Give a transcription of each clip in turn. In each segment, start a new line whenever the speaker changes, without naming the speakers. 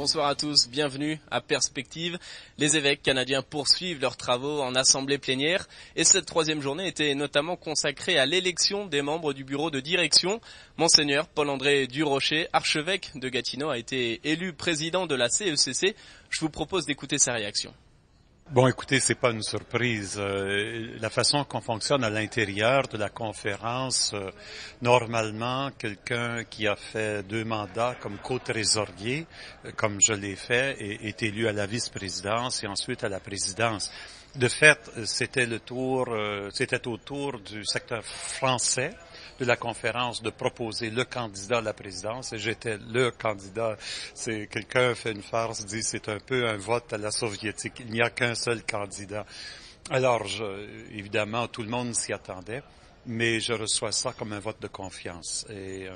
bonsoir à tous, bienvenue à Perspective. Les évêques canadiens poursuivent leurs travaux en assemblée plénière et cette troisième journée était notamment consacrée à l'élection des membres du bureau de direction. Monseigneur Paul-André Durocher, archevêque de Gatineau, a été élu président de la CECC. Je vous propose d'écouter sa réaction.
Bon, écoutez, c'est pas une surprise. La façon qu'on fonctionne à l'intérieur de la conférence, normalement, quelqu'un qui a fait 2 mandats comme co-trésorier, comme je l'ai fait, est élu à la vice-présidence et ensuite à la présidence. De fait, c'était au tour du secteur français de la conférence de proposer le candidat à la présidence et j'étais le candidat. C'est quelqu'un fait une farce, dit c'est un peu un vote à la soviétique. Il n'y a qu'un seul candidat. Alors, évidemment, tout le monde s'y attendait, mais je reçois ça comme un vote de confiance et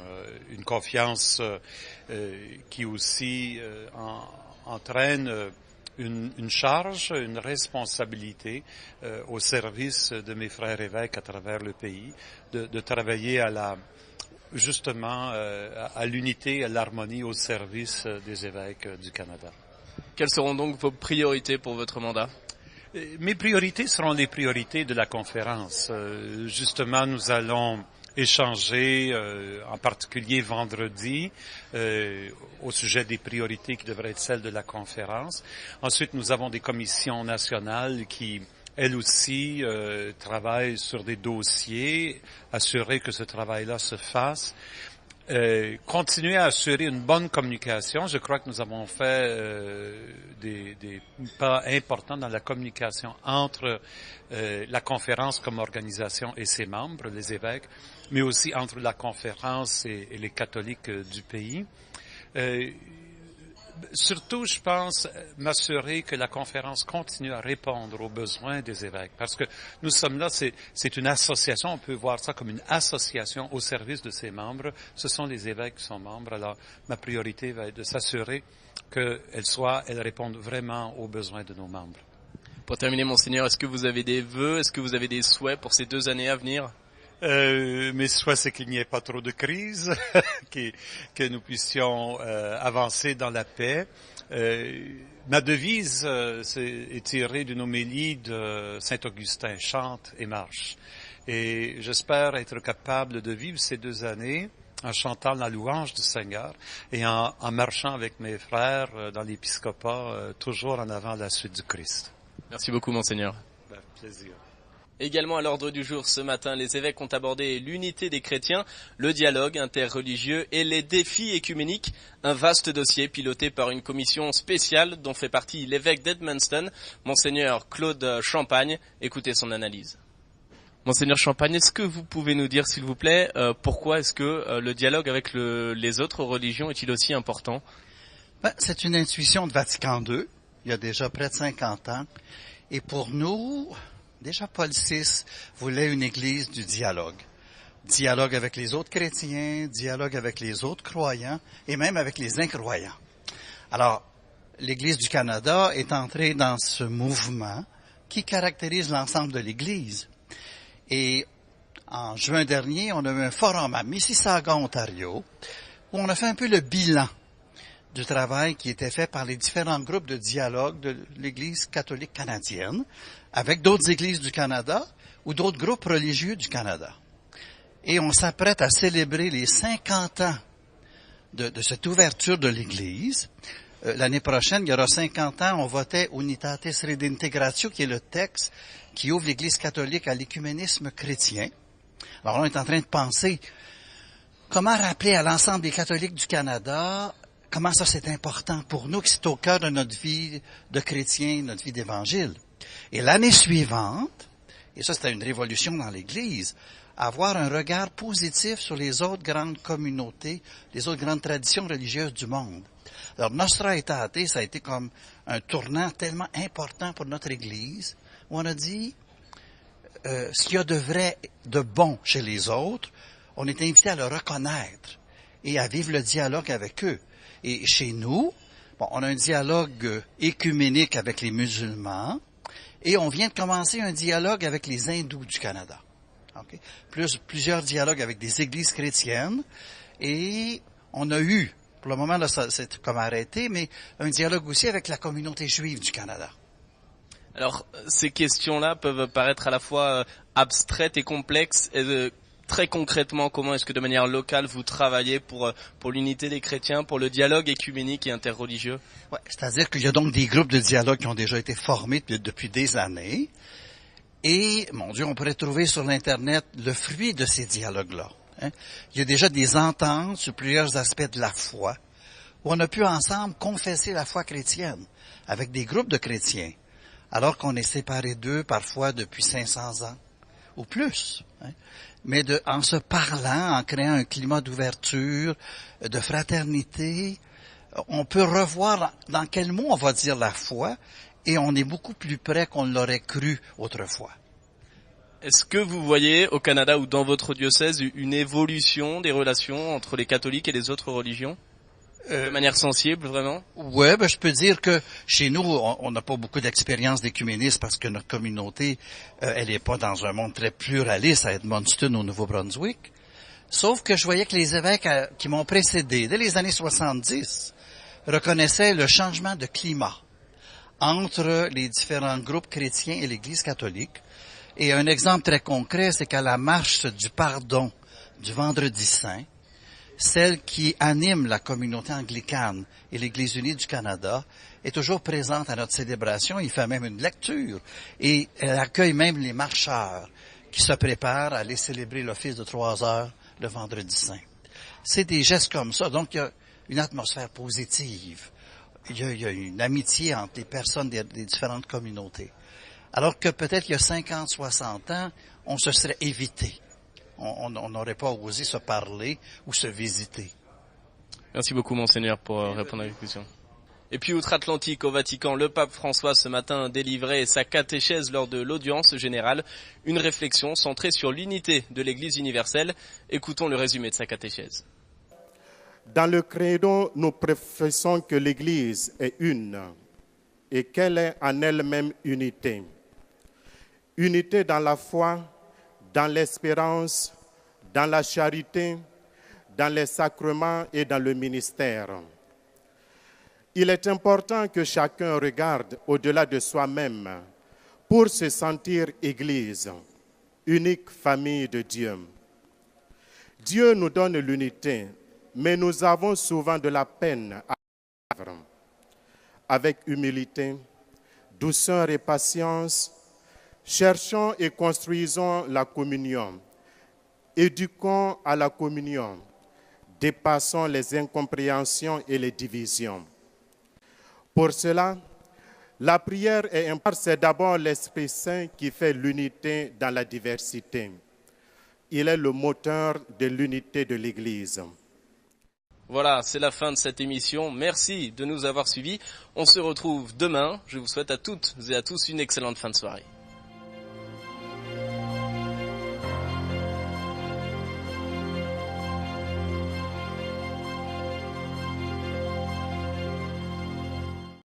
une confiance qui aussi entraîne une charge, une responsabilité au service de mes frères évêques à travers le pays, de travailler à l'unité, à l'harmonie au service des évêques du Canada.
Quelles seront donc vos priorités pour votre mandat?
Mes priorités seront les priorités de la conférence. Justement, nous allons échanger, en particulier vendredi, au sujet des priorités qui devraient être celles de la conférence. Ensuite, nous avons des commissions nationales qui, elles aussi, travaillent sur des dossiers, assurer que ce travail-là se fasse. Continuer à assurer une bonne communication. Je crois que nous avons fait des pas importants dans la communication entre la conférence comme organisation et ses membres, les évêques, mais aussi entre la conférence et les catholiques du pays. Surtout, je pense, m'assurer que la conférence continue à répondre aux besoins des évêques. Parce que nous sommes là, c'est une association, on peut voir ça comme une association au service de ses membres. Ce sont les évêques qui sont membres. Alors, ma priorité va être de s'assurer qu'elles répondent vraiment aux besoins de nos membres.
Pour terminer, Monseigneur, est-ce que vous avez des vœux, est-ce que vous avez des souhaits pour ces 2 années à venir?
Mes souhaits, c'est qu'il n'y ait pas trop de crise, que nous puissions avancer dans la paix. Ma devise est tirée d'une homélie de Saint-Augustin, chante et marche. Et j'espère être capable de vivre ces 2 années en chantant la louange du Seigneur et en marchant avec mes frères dans l'épiscopat, toujours en avant la suite du Christ.
Merci beaucoup, Monseigneur.
Plaisir.
Également à l'ordre du jour ce matin, les évêques ont abordé l'unité des chrétiens, le dialogue interreligieux et les défis écuméniques. Un vaste dossier piloté par une commission spéciale dont fait partie l'évêque d'Edmundston, Monseigneur Claude Champagne. Écoutez son analyse. Monseigneur Champagne, est-ce que vous pouvez nous dire, s'il vous plaît, pourquoi est-ce que le dialogue avec les autres religions est-il aussi important?
C'est une intuition de Vatican II, il y a déjà près de 50 ans. Et pour nous, déjà Paul VI voulait une église du dialogue. Dialogue avec les autres chrétiens, dialogue avec les autres croyants et même avec les incroyants. Alors, l'Église du Canada est entrée dans ce mouvement qui caractérise l'ensemble de l'Église. Et en juin dernier, on a eu un forum à Mississauga, Ontario, où on a fait un peu le bilan du travail qui était fait par les différents groupes de dialogue de l'Église catholique canadienne avec d'autres églises du Canada ou d'autres groupes religieux du Canada. Et on s'apprête à célébrer les 50 ans de cette ouverture de l'Église. L'année prochaine, il y aura 50 ans, on votait Unitatis Redintegratio, qui est le texte qui ouvre l'Église catholique à l'écuménisme chrétien. Alors là, on est en train de penser comment rappeler à l'ensemble des catholiques du Canada comment ça c'est important pour nous, que c'est au cœur de notre vie de chrétien, notre vie d'évangile. Et l'année suivante, et ça c'était une révolution dans l'Église, avoir un regard positif sur les autres grandes communautés, les autres grandes traditions religieuses du monde. Alors Nostra Aetate, ça a été comme un tournant tellement important pour notre Église, où on a dit, ce qu'il y a de vrai, de bon chez les autres, on est invité à le reconnaître et à vivre le dialogue avec eux. Et chez nous, on a un dialogue écuménique avec les musulmans et on vient de commencer un dialogue avec les hindous du Canada. Plusieurs dialogues avec des églises chrétiennes et on a eu Pour le moment, là, ça, c'est comme arrêté, mais un dialogue aussi avec la communauté juive du Canada.
Alors, ces questions-là peuvent paraître à la fois abstraites et complexes. Et, très concrètement, comment est-ce que de manière locale vous travaillez pour l'unité des chrétiens, pour le dialogue écuménique et interreligieux?
Ouais, c'est-à-dire qu'il y a donc des groupes de dialogue qui ont déjà été formés depuis des années. Et, mon Dieu, on pourrait trouver sur l'Internet le fruit de ces dialogues-là. Hein. Il y a déjà des ententes sur plusieurs aspects de la foi, où on a pu ensemble confesser la foi chrétienne, avec des groupes de chrétiens, alors qu'on est séparés d'eux parfois depuis 500 ans, ou plus. Hein. Mais en se parlant, en créant un climat d'ouverture, de fraternité, on peut revoir dans quel mot on va dire la foi, et on est beaucoup plus près qu'on l'aurait cru autrefois.
Est-ce que vous voyez au Canada ou dans votre diocèse une évolution des relations entre les catholiques et les autres religions? De manière sensible, vraiment?
Ouais, je peux dire que chez nous, on n'a pas beaucoup d'expérience d'écuménisme parce que notre communauté, elle n'est pas dans un monde très pluraliste à Edmundston, au Nouveau-Brunswick. Sauf que je voyais que les évêques qui m'ont précédé, dès les années 70, reconnaissaient le changement de climat entre les différents groupes chrétiens et l'Église catholique. Et un exemple très concret, c'est qu'à la marche du pardon du Vendredi Saint, celle qui anime la communauté anglicane et l'Église unie du Canada est toujours présente à notre célébration. Il fait même une lecture et elle accueille même les marcheurs qui se préparent à aller célébrer l'office de 3 heures le Vendredi Saint. C'est des gestes comme ça. Donc, il y a une atmosphère positive. Il y a une amitié entre les personnes des différentes communautés. Alors que peut-être il y a 50, 60 ans, on se serait évité. On n'aurait pas osé se parler ou se visiter.
Merci beaucoup, Monseigneur, pour répondre à la question. Et puis, outre-Atlantique, au Vatican, le pape François, ce matin, délivrait sa catéchèse lors de l'audience générale. Une réflexion centrée sur l'unité de l'Église universelle. Écoutons le résumé de sa catéchèse.
Dans le credo, nous professons que l'Église est une et qu'elle est en elle-même unité. Unité dans la foi, dans l'espérance, dans la charité, dans les sacrements et dans le ministère. Il est important que chacun regarde au-delà de soi-même pour se sentir Église, unique famille de Dieu. Dieu nous donne l'unité, mais nous avons souvent de la peine à vivre. Avec humilité, douceur et patience, cherchons et construisons la communion. Éduquons à la communion. Dépassons les incompréhensions et les divisions. Pour cela, la prière est importante. C'est d'abord l'Esprit Saint qui fait l'unité dans la diversité. Il est le moteur de l'unité de l'Église.
Voilà, c'est la fin de cette émission. Merci de nous avoir suivis. On se retrouve demain. Je vous souhaite à toutes et à tous une excellente fin de soirée.